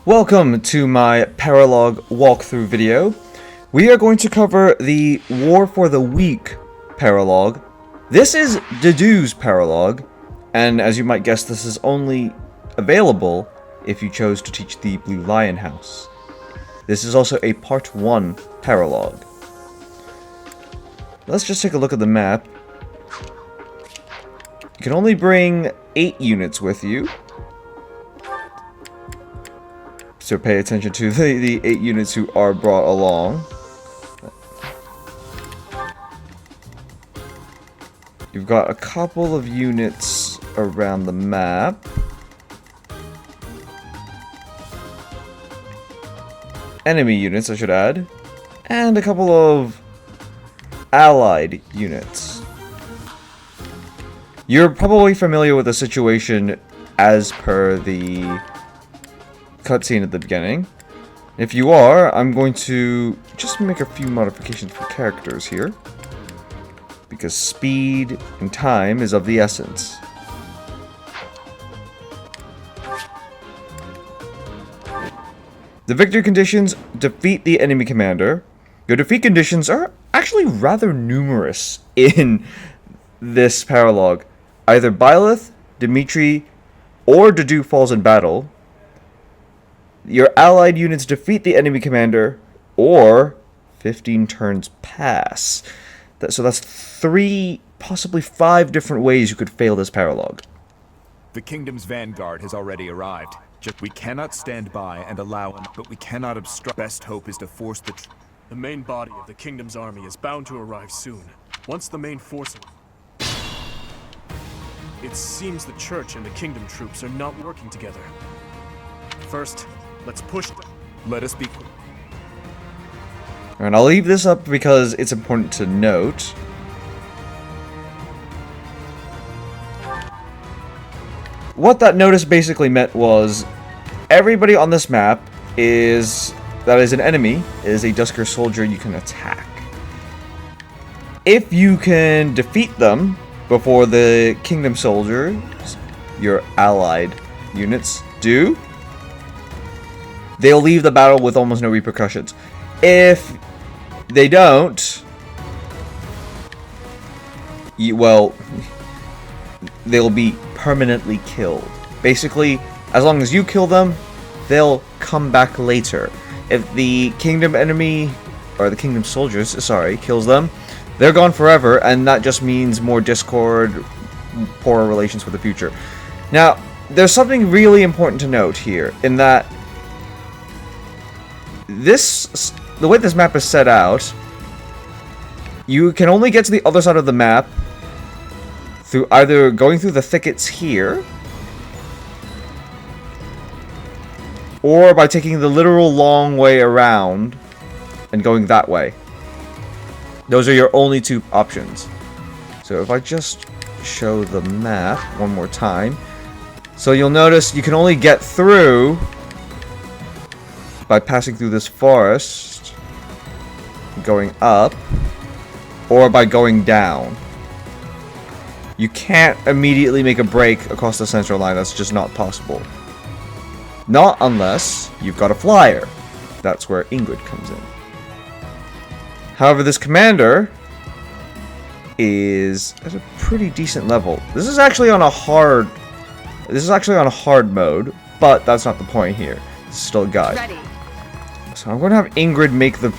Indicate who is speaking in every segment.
Speaker 1: Welcome to my Paralogue walkthrough video. We are going to cover the War for the Weak Paralogue. This is Dedue's Paralogue, and as you might guess, this is only available if you chose to teach the Blue Lion House. This is also a Part 1 Paralogue. Let's just take a look at the map. You can only bring 8 units with you. So pay attention to the 8 units who are brought along. You've got a couple of units around the map. Enemy units, I should add. And a couple of allied units. You're probably familiar with the situation as per the cutscene at the beginning. If you are, I'm going to just make a few modifications for characters here, because speed and time is of the essence. The victory conditions: defeat the enemy commander. Your defeat conditions are actually rather numerous in this paralogue. Either Byleth, Dimitri, or Dedue falls in battle. Your allied units defeat the enemy commander, or 15 turns pass. So that's 3, possibly 5 different ways you could fail this paralogue.
Speaker 2: The kingdom's vanguard has already arrived. We cannot stand by and allow him, but we cannot obstruct. Best hope is to force
Speaker 3: The main body of the kingdom's army is bound to arrive soon. Once the main force... It seems the church and the kingdom troops are not working together. First, let's push them.
Speaker 2: Let us be quick.
Speaker 1: And I'll leave this up because it's important to note. What that notice basically meant was everybody on this map that is an enemy is a Dusker soldier you can attack. If you can defeat them before the kingdom soldiers, your allied units, do, they'll leave the battle with almost no repercussions. If they don't, they'll be permanently killed. Basically, as long as you kill them, they'll come back later. If the kingdom enemy, or the kingdom soldiers, sorry, kills them, they're gone forever, and that just means more discord, poorer relations for the future. Now, there's something really important to note here, in that the way this map is set out, you can only get to the other side of the map through either going through the thickets here, or by taking the literal long way around and going that way. Those are your only 2 options. So if I just show the map one more time, so you'll notice you can only get through by passing through this forest, going up, or by going down. You can't immediately make a break across the central line. That's just not possible. Not unless you've got a flyer. That's where Ingrid comes in. However, this commander is at a pretty decent level. This is actually on a hard mode, but that's not the point here. This is still a guide.
Speaker 4: Ready.
Speaker 1: So I'm going to have Ingrid make the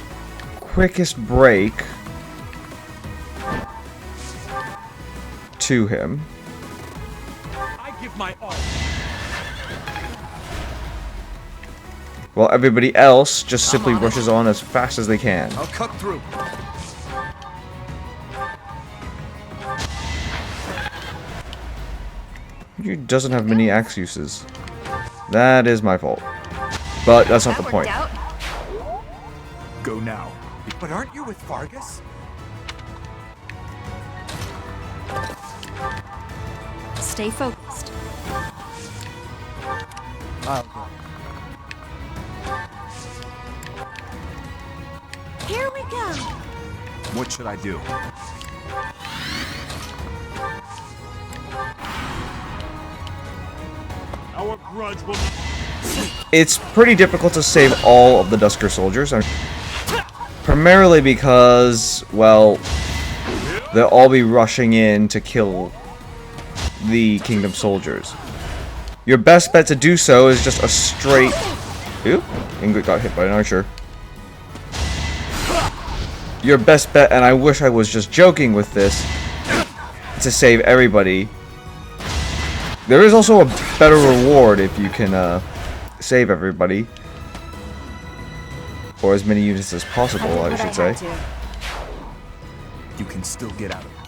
Speaker 1: quickest break to him.
Speaker 3: I give my all.
Speaker 1: While everybody else just simply rushes on as fast as they can.
Speaker 2: I'll cut through.
Speaker 1: He doesn't have many axe uses. That is my fault. But that's not the point.
Speaker 2: Go now.
Speaker 5: But aren't you with Vargas?
Speaker 4: Stay focused. Here we go.
Speaker 2: What should I do?
Speaker 3: Our grudge will not...
Speaker 1: it's pretty difficult to save all of the Dusker soldiers. Primarily because, well, they'll all be rushing in to kill the Kingdom soldiers. Your best bet to do so is just a straight... Ooh, Ingrid got hit by an archer. Your best bet, and I wish I was just joking with this, to save everybody. There is also a better reward if you can save everybody. Or as many units as possible, I should say.
Speaker 2: You can still get out of it.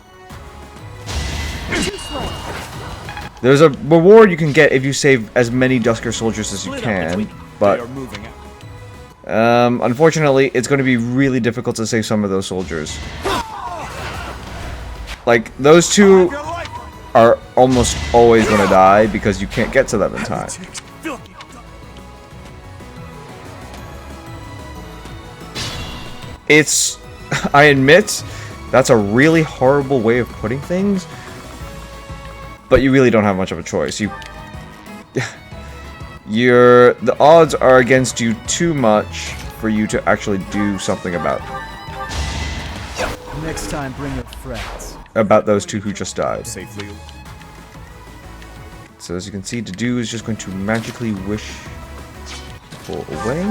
Speaker 1: There's a reward you can get if you save as many Dusker soldiers as you can, but unfortunately, it's going to be really difficult to save some of those soldiers. Like, those two are almost always going to die because you can't get to them in time. It's, I admit, that's a really horrible way of putting things, but you really don't have much of a choice. The odds are against you too much for you to actually do something about
Speaker 5: Next time, bring your friends.
Speaker 1: About those two who just died.
Speaker 2: Safely.
Speaker 1: So as you can see, Dedue is just going to magically wish people away.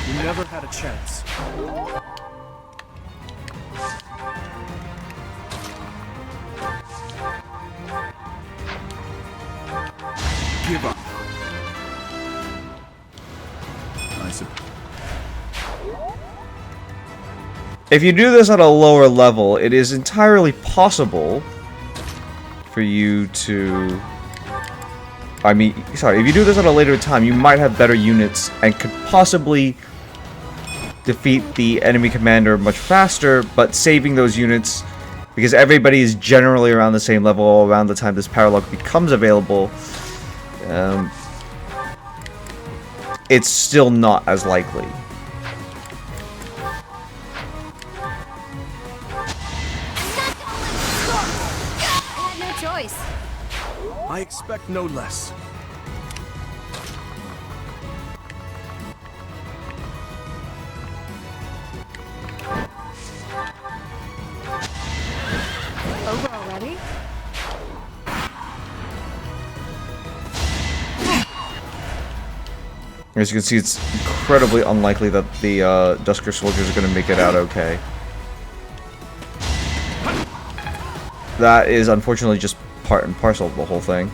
Speaker 3: You never had a chance.
Speaker 2: Give up. I suppose.
Speaker 1: If you do this at a lower level, it is entirely possible for you to... if you do this at a later time, you might have better units and could possibly defeat the enemy commander much faster, but saving those units, because everybody is generally around the same level around the time this Paralogue becomes available, it's still not as likely.
Speaker 4: I had no choice.
Speaker 3: I expect no less.
Speaker 4: Over already?
Speaker 1: As you can see, it's incredibly unlikely that the Dusker soldiers are going to make it out okay. That is unfortunately just part and parcel of the whole thing.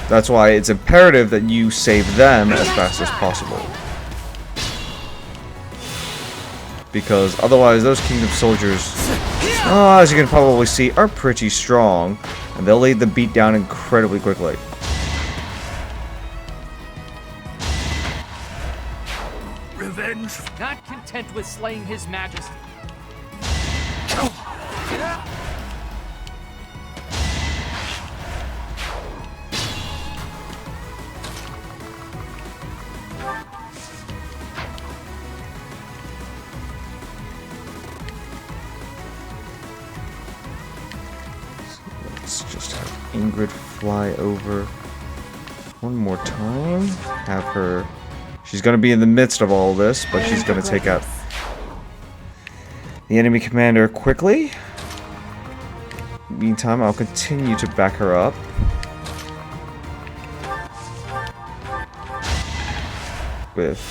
Speaker 1: That's why it's imperative that you save them as fast as possible. Because otherwise those Kingdom soldiers, as you can probably see, are pretty strong. And they'll lay the beat down incredibly quickly.
Speaker 6: Revenge! Not content with slaying his majesty.
Speaker 1: Let's just have Ingrid fly over one more time. Have her... She's going to be in the midst of all this, but she's going to take out the enemy commander quickly. Meantime, I'll continue to back her up. With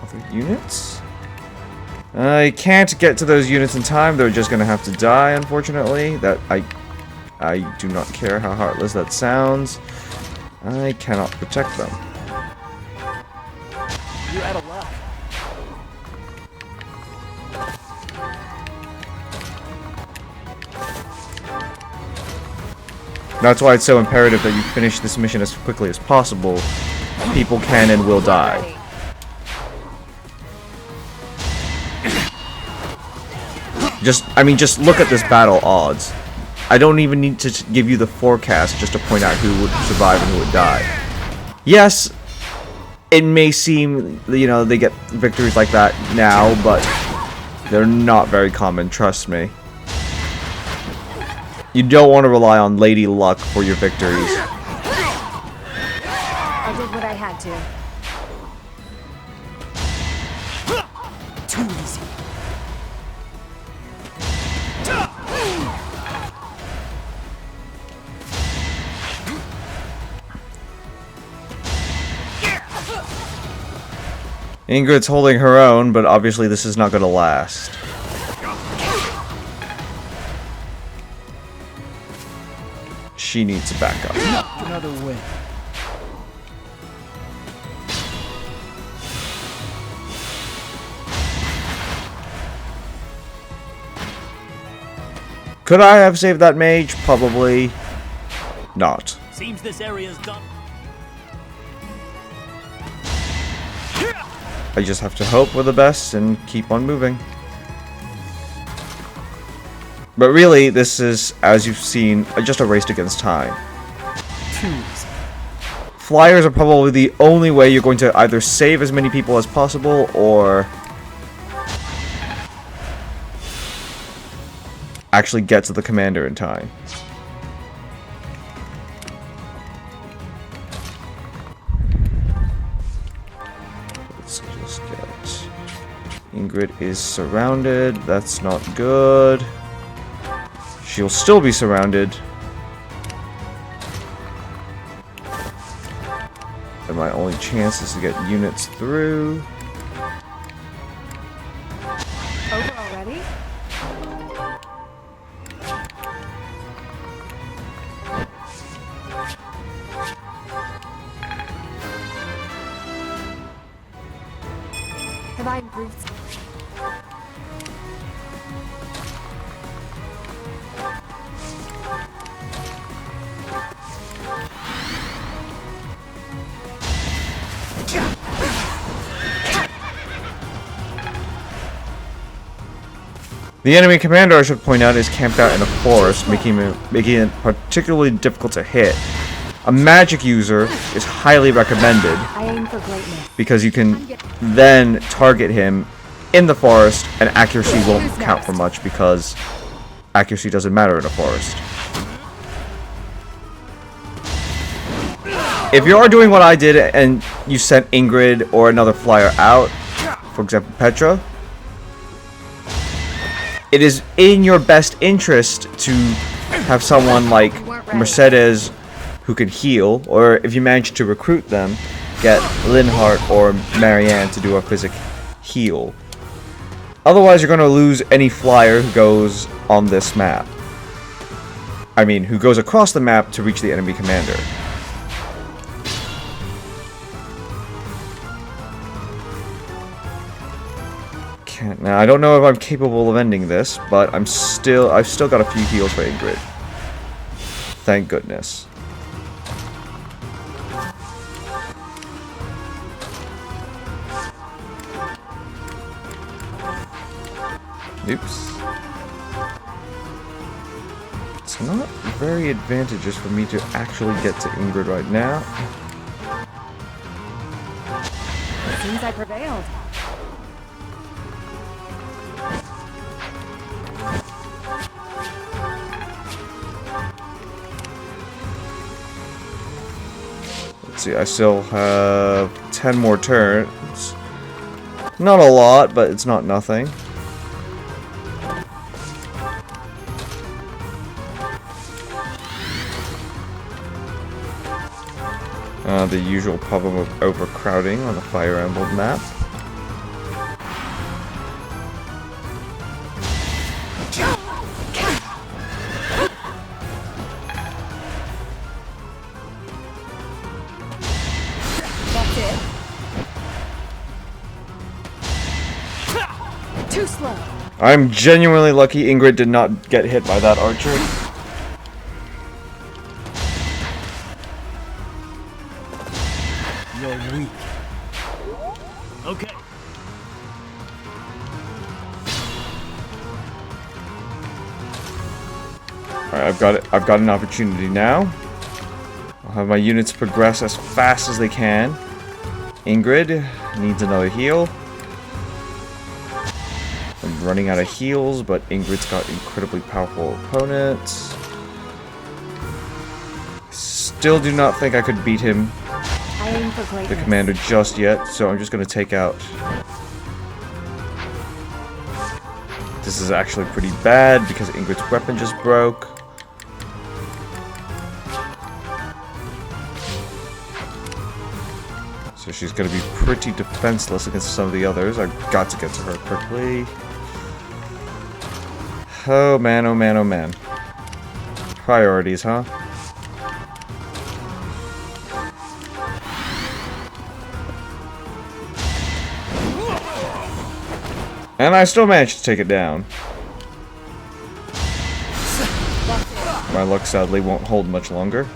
Speaker 1: other units. I can't get to those units in time. They're just going to have to die, unfortunately. I do not care how heartless that sounds. I cannot protect them.
Speaker 3: You're out of luck.
Speaker 1: That's why it's so imperative that you finish this mission as quickly as possible. People can and will die. Just look at this battle odds. I don't even need to give you the forecast just to point out who would survive and who would die. Yes, it may seem, you know, they get victories like that now, but they're not very common, trust me. You don't want to rely on Lady Luck for your victories.
Speaker 4: I did what I had to.
Speaker 5: Too easy.
Speaker 1: Ingrid's holding her own, but obviously this is not going to last. She needs to back up.
Speaker 5: Another win.
Speaker 1: Could I have saved that mage? Probably not.
Speaker 6: Seems this area's done.
Speaker 1: I just have to hope for the best and keep on moving. But really, this is, as you've seen, just a race against time.
Speaker 5: Too easy.
Speaker 1: Flyers are probably the only way you're going to either save as many people as possible or actually get to the commander in time. Let's just get... Ingrid is surrounded. That's not good. She'll still be surrounded. And my only chance is to get units through.
Speaker 4: Over already? Have I improved?
Speaker 1: The enemy commander, I should point out, is camped out in a forest, making it particularly difficult to hit. A magic user is highly recommended
Speaker 4: I aim for greatness.
Speaker 1: because you can then target him in the forest and accuracy won't count for much because accuracy doesn't matter in a forest. If you are doing what I did and you sent Ingrid or another flyer out, for example Petra, it is in your best interest to have someone like Mercedes who can heal, or if you manage to recruit them, get Linhart or Marianne to do a physic heal. Otherwise, you're going to lose any flyer who goes on this map. I mean, who goes across the map to reach the enemy commander. Now, I don't know if I'm capable of ending this, but I've still got a few heals for Ingrid. Thank goodness. Oops. It's not very advantageous for me to actually get to Ingrid right now.
Speaker 4: It seems I prevailed.
Speaker 1: Let's see, I still have 10 more turns. Not a lot, but it's not nothing. The usual problem of overcrowding on the Fire Emblem map.
Speaker 4: That's it. Too slow.
Speaker 1: I'm genuinely lucky Ingrid did not get hit by that archer.
Speaker 5: You're weak.
Speaker 6: Okay.
Speaker 1: Alright, I've got an opportunity now. I'll have my units progress as fast as they can. Ingrid needs another heal. I'm running out of heals, but Ingrid's got incredibly powerful opponents. Still do not think I could beat him,
Speaker 4: I aim for greatness.
Speaker 1: the commander, just yet, so I'm just going to take out... This is actually pretty bad because Ingrid's weapon just broke. So she's going to be pretty defenseless against some of the others. I've got to get to her quickly. Oh man, oh man, oh man. Priorities, huh? And I still managed to take it down. My luck sadly won't hold much longer.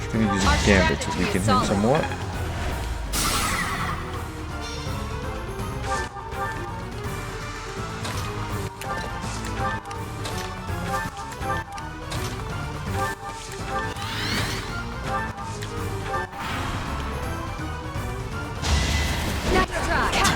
Speaker 1: Just gonna use a gambit to weaken him somewhat.
Speaker 4: Next try.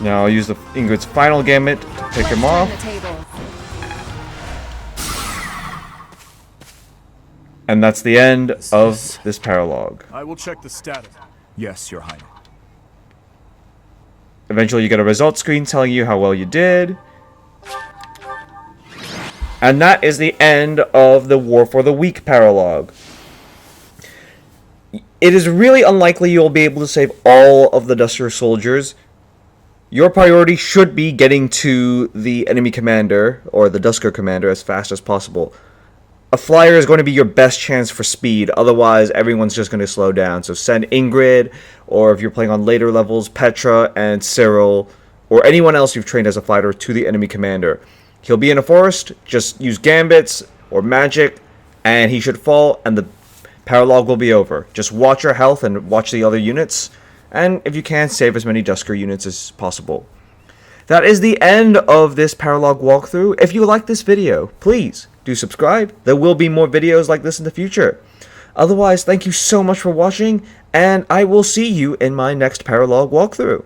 Speaker 1: Now I'll use the Ingrid's final gambit to pick him off.
Speaker 4: Let's turn the tables.
Speaker 1: And that's the end of this paralogue.
Speaker 3: I will check the status.
Speaker 2: Yes, Your Highness.
Speaker 1: Eventually you get a results screen telling you how well you did. And that is the end of the War for the Week paralogue. It is really unlikely you'll be able to save all of the Duster soldiers. Your priority should be getting to the enemy commander, or the Dusker commander, as fast as possible. A flyer is going to be your best chance for speed, otherwise everyone's just going to slow down. So send Ingrid, or if you're playing on later levels, Petra and Cyril, or anyone else you've trained as a fighter to the enemy commander. He'll be in a forest, just use gambits or magic, and he should fall, and the paralogue will be over. Just watch your health and watch the other units, and if you can, save as many Dusker units as possible. That is the end of this paralogue walkthrough. If you like this video, please do subscribe. There will be more videos like this in the future. Otherwise, thank you so much for watching, and I will see you in my next paralogue walkthrough.